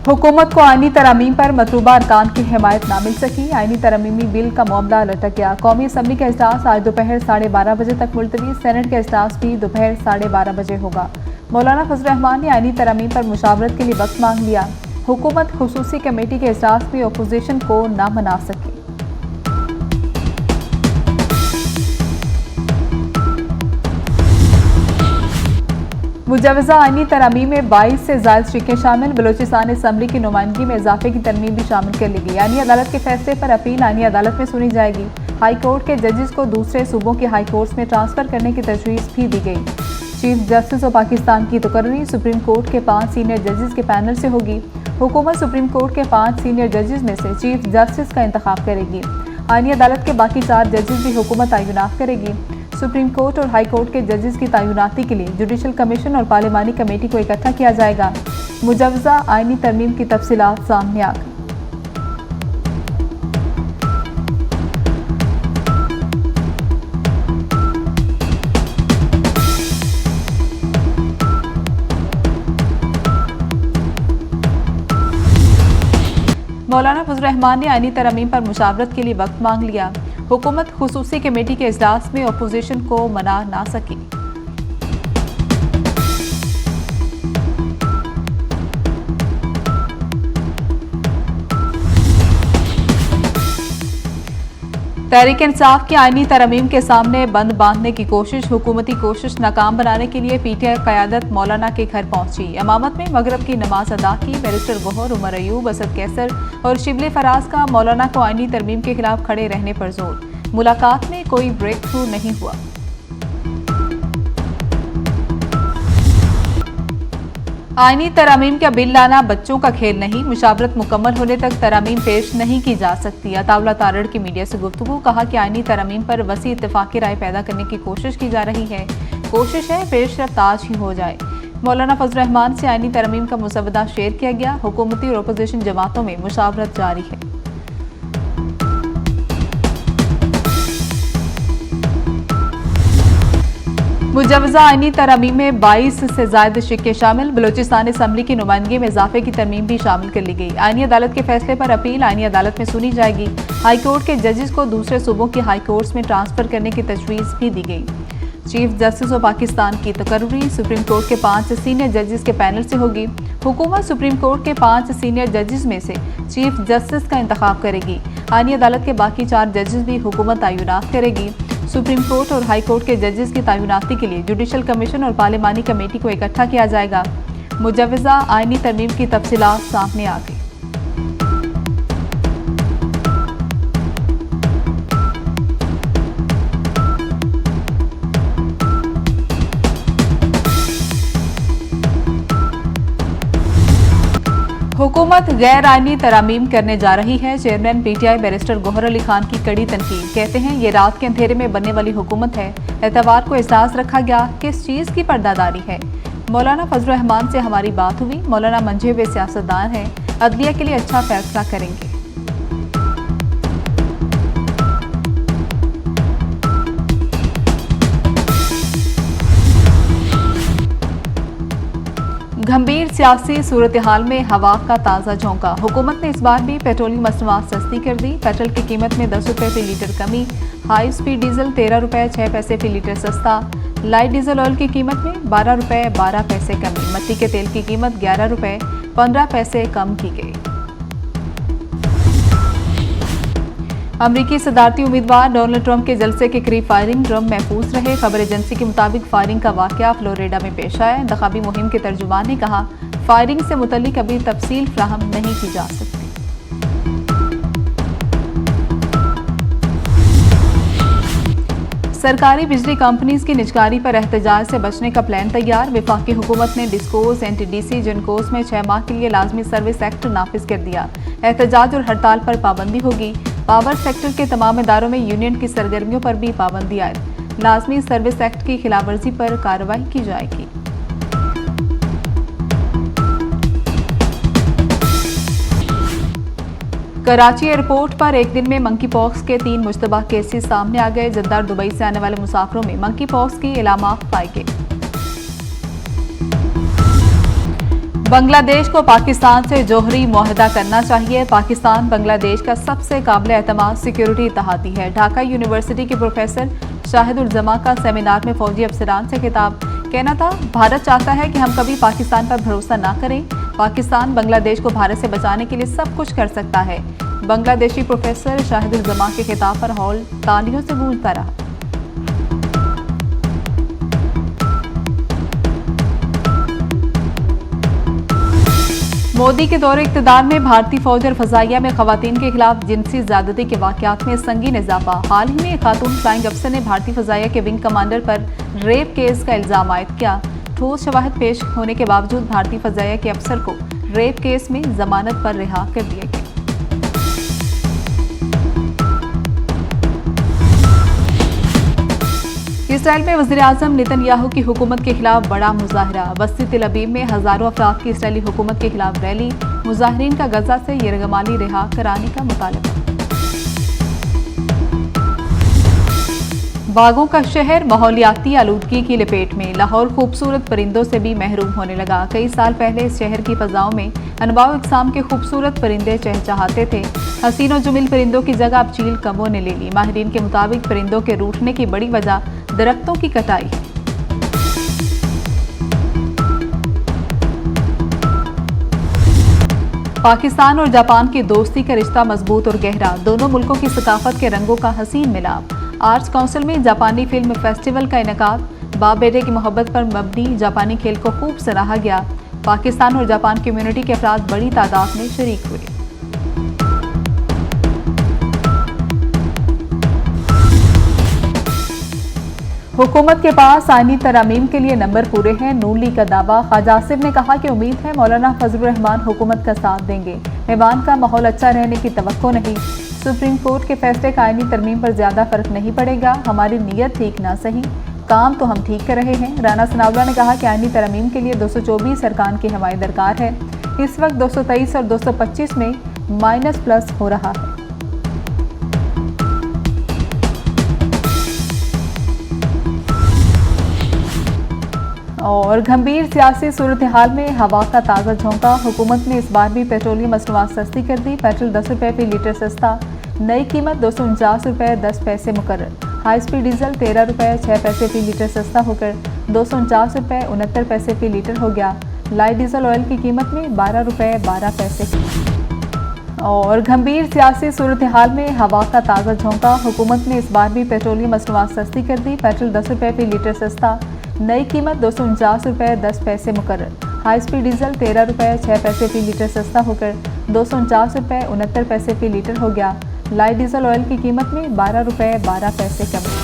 हुकूमत को आईनी तरमीम पर मतलूबा अरकान की हिमायत ना मिल सकी। आईनी तरमीमी बिल का मामला लटक गया। कौमी असम्बली का इजलास आज दोपहर 12:30 बजे तक मुलतवी। सेनेट का इजलास भी दोपहर 12:30 बजे होगा। मौलाना फजल रहमान ने आईनी तरमीम पर मुशावरत के लिए वक्त मांग लिया। हुकूमत खुसूसी कमेटी के इजलास में अपोजिशन को ना मना सकी। मुजवजा आईनी तरमीम में 22 से ज़ायद शिक्के शामिल। बलोचिस्तान असम्बली की नुमाइंदगी में इजाफे की तरमीम भी शामिल कर ली गई। आईनी अदालत के फैसले पर अपील आईनी अदालत में सुनी जाएगी। हाई कोर्ट के जजेस को दूसरे सूबों के हाई कोर्ट्स में ट्रांसफर करने की तजवीज़ भी दी गई। चीफ जस्टिस ऑफ पाकिस्तान की तकर्री सुप्रीम कोर्ट के 5 सीनियर जजेस के पैनल से होगी। हुकूमत सुप्रीम कोर्ट के 5 सीनियर जजेस में से चीफ जस्टिस का इंतखाब करेगी। आईनी अदालत के बाकी 4 जजेस भी हुकूमत तैनात करेगी। सुप्रीम कोर्ट और हाई कोर्ट के जजेस की तैनाती के लिए जुडिशल कमीशन और पार्लिमानी कमेटी को इकट्ठा किया जाएगा। मुजवजा आईनी तरमीम की तफसीलात सामने आ गई। मौलाना फजल रहमान ने आईनी तरमीम पर मुशावरत के लिए वक्त मांग लिया। हुकूमत खुसूसी कमेटी के इजलास में अपोजिशन को मना ना सकी। तहरीक इंसाफ की आईनी तरमीम के सामने बंद बांधने की कोशिश। हुकूमती कोशिश नाकाम बनाने के लिए पीटीआई क़यादत मौलाना के घर पहुंची। इमामत में मगरब की नमाज अदा की। बैरिस्टर गौहर, उमर अयूब, असद कैसर और शिबली फराज का मौलाना को आईनी तरमीम के खिलाफ खड़े रहने पर जोर। मुलाकात में कोई ब्रेक थ्रू नहीं हुआ। आईनी तरमीम का बिल लाना बच्चों का खेल नहीं। मुशावरत मुकम्मल होने तक तरमीम पेश नहीं की जा सकती। अताउल्लाह तारड़ की मीडिया से गुफ्तगू। कहा कि आईनी तरमीम पर वसी इत्तेफाकी राय पैदा करने की कोशिश की जा रही है। कोशिश है पेशरफ्त आज ही हो जाए। मौलाना फजल रहमान से आईनी तरमीम का मुसवदा शेयर किया गया। हुकूमती और अपोजिशन जमातों में मुशावरत जारी है। मुजवजा आईनी तरमीम में 22 से ज़ायद शिक्के शामिल। बलोचिस्तान असम्बली की नुमाइंदगी में इजाफे की तरमीम भी शामिल कर ली गई। आईनी अदालत के फैसले पर अपील आईनी अदालत में सुनी जाएगी। हाई कोर्ट के जजेस को दूसरे सूबों के हाई कोर्ट्स में ट्रांसफर करने की तजवीज़ भी दी गई। चीफ जस्टिस ऑफ पाकिस्तान की तकर्री सुप्रीम कोर्ट के 5 सीनियर जजेस के पैनल से होगी। हुकूमत सुप्रीम कोर्ट के 5 सीनियर जजेस में से चीफ जस्टिस का इंतखाब करेगी। आईनी अदालत के बाकी 4 जजेस भी हुकूमत तैनात करेगी। सुप्रीम कोर्ट और हाई कोर्ट के जजेस की तैनाती के लिए जुडिशल कमीशन और पार्लिमानी कमेटी को इकट्ठा किया जाएगा। मुजवजा आईनी तरमीम की तफसीलात सामने आ गई। हुकूमत गैर आईनी तरामीम करने जा रही है। Chairman PTI barrister Gauhar Ali Khan की कड़ी तनकीद। कहते हैं ये रात के अंधेरे में बनने वाली हुकूमत है। एतवार को एहसास रखा गया किस चीज़ की पर्दादारी है। मौलाना फजल रहमान से हमारी बात हुई। मौलाना मंझे हुए सियासतदान हैं, अदलिया के लिए अच्छा फैसला करेंगे। गंभीर सियासी सूरत हाल में हवा का ताज़ा झोंका। हुकूमत ने इस बार भी पेट्रोलियम मसनूआत सस्ती कर दी। पेट्रोल की कीमत में 10 रुपये फी लीटर कमी। हाई स्पीड डीजल 13 रुपये 6 पैसे फी लीटर सस्ता। लाइट डीजल ऑयल की कीमत में 12 रुपये 12 पैसे कमी। मट्टी के तेल की कीमत 11 रुपये 15 पैसे कम की गई। अमरीकी सदारती उम्मीदवार डोनाल्ड ट्रंप के जलसे के करीब फायरिंग। ट्रंप महफूज रहे। खबर एजेंसी के मुताबिक फायरिंग का वाकया फ्लोरिडा में पेश आया। इंतखाबी मुहिम के तर्जुमान ने कहा फायरिंग से मुतल्लिक अभी तफसील फ्राहम नहीं की जा सकती। सरकारी बिजली कंपनीज की निजकारी पर एहतजाज से बचने का प्लान तैयार। वफाकी हुकूमत ने डिस्कोस, एनटीडीसी, जिनकोस में 6 माह के लिए लाजमी सर्विस एक्ट नाफिज कर दिया। एहतजाज और हड़ताल पर पाबंदी होगी। पावर सेक्टर के तमाम इदारों में यूनियन की सरगर्मियों पर भी पाबंदी आयद। लाजमी सर्विस एक्ट की खिलाफवर्जी पर कार्रवाई की जाएगी। कराची एयरपोर्ट पर एक दिन में मंकी पॉक्स के 3 मुश्तबा केसेस सामने आ गए। जद्दा और दुबई से आने वाले मुसाफिरों में मंकी पॉक्स की इलामात पाए गए। बांग्लादेश को पाकिस्तान से जौहरी मुआहदा करना चाहिए। पाकिस्तान बांग्लादेश का सबसे काबिल एतमाद सिक्योरिटी इत्तेहादी है। ढाका यूनिवर्सिटी के प्रोफेसर शाहिदुल जमा का सेमिनार में फौजी अफसरान से खिताब। कहना था, भारत चाहता है कि हम कभी पाकिस्तान पर भरोसा ना करें। पाकिस्तान बांग्लादेश को भारत से बचाने के लिए सब कुछ कर सकता है। बांग्लादेशी प्रोफेसर शाहिदुल जमा के खिताब पर हॉल तालियों से गूंजता रहा। मोदी के दौरे इक़्तिदार में भारतीय फौज और फजाइया में खवातीन के खिलाफ जिनसी ज़्यादती के वाक़यात में संगीन इजाफा। हाल ही में एक खातून फ्लाइंग अफसर ने भारतीय फजाइया के विंग कमांडर पर रेप केस का इल्ज़ाम आयद किया। ठोस शवाहिद पेश होने के बावजूद भारतीय फजाइया के अफसर को रेप केस में जमानत पर रिहा कर दिया गया। इसराइल में वज़ीर-ए-आज़म नेतन्याहू की हुकूमत के खिलाफ बड़ा मुजाहरा। वस्ती तेल अवीव में हजारों अफराद की इसराइली हुकूमत के खिलाफ रैली। मुजाहिरीन का गजा से यरगमाली रिहा कराने का मुतालबा। बागों का शहर माहौलियाती आलूदगी की लपेट में। लाहौर खूबसूरत परिंदों से भी महरूम होने लगा। कई साल पहले इस शहर की फजाओं में अनवाउ इकसाम के खूबसूरत परिंदे चहचहाते थे। हसीन और जुमिल परिंदों की जगह अब चील कौवों ने ले ली। माहिरीन के मुताबिक परिंदों के रूठने की बड़ी वजह दरख्तों की कटाई है। पाकिस्तान और जापान की दोस्ती का रिश्ता मजबूत और गहरा। दोनों मुल्कों की सकाफत के रंगों का हसीन मिलाप। आर्ट्स काउंसिल में जापानी फिल्म फेस्टिवल का इनेकाद। बाप बेटे की मोहब्बत पर मबनी जापानी खेल को खूब सराहा गया। पाकिस्तान और जापान कम्युनिटी के अफराद बड़ी तादाद में शरीक हुए। हुकूमत के पास आईनी तरामीम के लिए नंबर पूरे हैं। नून लीग का दावा। ख्वाजा आसिफ ने कहा कि उम्मीद है मौलाना फजलुर रहमान हुकूमत का साथ देंगे। मेवान का माहौल अच्छा रहने की तवक्को नहीं। सुप्रीम कोर्ट के फैसले का आईनी तरमीम पर ज्यादा फर्क नहीं पड़ेगा। हमारी नीयत ठीक ना सही, काम तो हम ठीक कर रहे हैं। राना सनाउल्लाह ने कहा कि आईनी तरमीम के लिए 224 अरकान की हमायत दरकार है। इस वक्त 223 और 225 में माइनस प्लस हो रहा है। और गंभीर सियासी सूरत हाल में हवा का ताज़ा झोंका। हुकूमत ने इस बार भी पेट्रोलियम मसनूआत सस्ती कर दी। पेट्रोल 10 रुपये फी लीटर सस्ता। नई कीमत 249 रुपये 10 पैसे मुकर्रर। हाई स्पीड डीजल 13 रुपये 6 पैसे फी लीटर सस्ता होकर 249 रुपये 69 पैसे फी लीटर हो गया। लाइट डीजल ऑयल की कीमत में 12 रुपये 12 पैसे। और गंभीर सियासी सूरत हाल में हवा का ताज़ा झोंका। हुकूमत ने इस बार भी पेट्रोलियम मसनूआत सस्ती कर दी। पेट्रोल 10 रुपये फी लीटर सस्ता। नई कीमत 249 रुपये 10 पैसे मुकर्रर। हाई स्पीड डीजल 13 रुपये 6 पैसे फी लीटर सस्ता होकर 249 रुपये 69 पैसे फी लीटर हो गया। लाइट डीजल ऑयल की कीमत में 12 रुपये 12 पैसे कम।